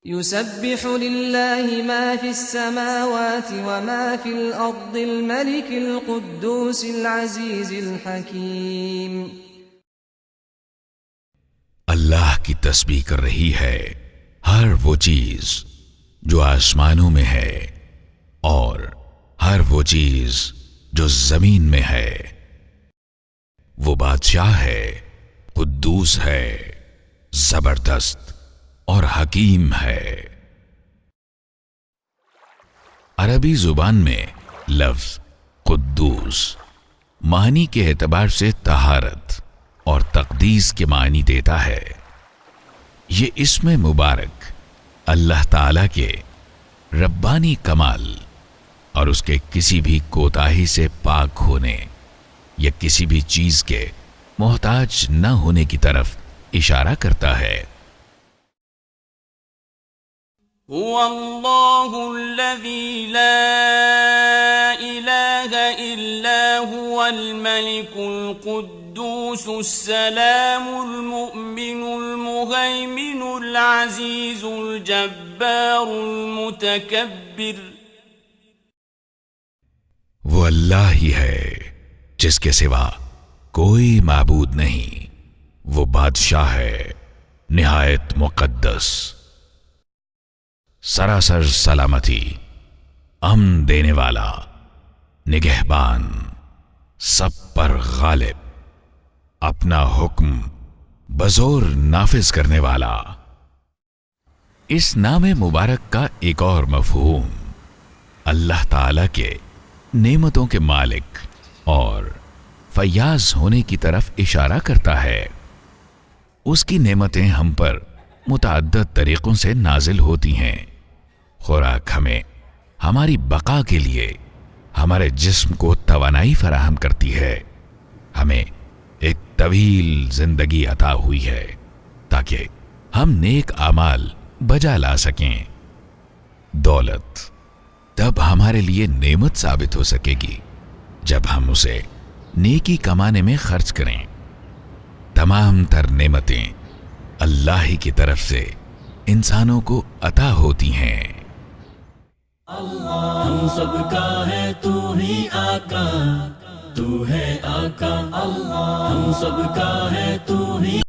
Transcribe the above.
يسبح لله ما في السماوات وما في الأرض الملك القدوس العزيز الحكيم. اللہ کی تسبیح کر رہی ہے ہر وہ چیز جو آسمانوں میں ہے اور ہر وہ چیز جو زمین میں ہے. وہ بادشاہ ہے، قدوس ہے، زبردست اور حکیم ہے. عربی زبان میں لفظ قدوس معنی کے اعتبار سے طہارت اور تقدیس کے معنی دیتا ہے. یہ اسم مبارک اللہ تعالی کے ربانی کمال اور اس کے کسی بھی کوتاہی سے پاک ہونے یا کسی بھی چیز کے محتاج نہ ہونے کی طرف اشارہ کرتا ہے. هو اللہ الذی لا الہ الا هو الملک القدوس السلام المؤمن المہیمن العزیز الجبار المتکبر. وہ اللہ ہی ہے جس کے سوا کوئی معبود نہیں. وہ بادشاہ ہے نہایت مقدس، سراسر سلامتی، امن دینے والا، نگہبان، سب پر غالب، اپنا حکم بزور نافذ کرنے والا. اس نام مبارک کا ایک اور مفہوم اللہ تعالی کے نعمتوں کے مالک اور فیاض ہونے کی طرف اشارہ کرتا ہے. اس کی نعمتیں ہم پر متعدد طریقوں سے نازل ہوتی ہیں. خوراک ہمیں ہماری بقا کے لیے ہمارے جسم کو توانائی فراہم کرتی ہے. ہمیں ایک طویل زندگی عطا ہوئی ہے تاکہ ہم نیک اعمال بجا لا سکیں. دولت تب ہمارے لیے نعمت ثابت ہو سکے گی جب ہم اسے نیکی کمانے میں خرچ کریں. تمام تر نعمتیں اللہ ہی کی طرف سے انسانوں کو عطا ہوتی ہیں. ہم سب کا ہے تو ہی آقا، تو ہے آقا. ہم سب کا ہے تو ہی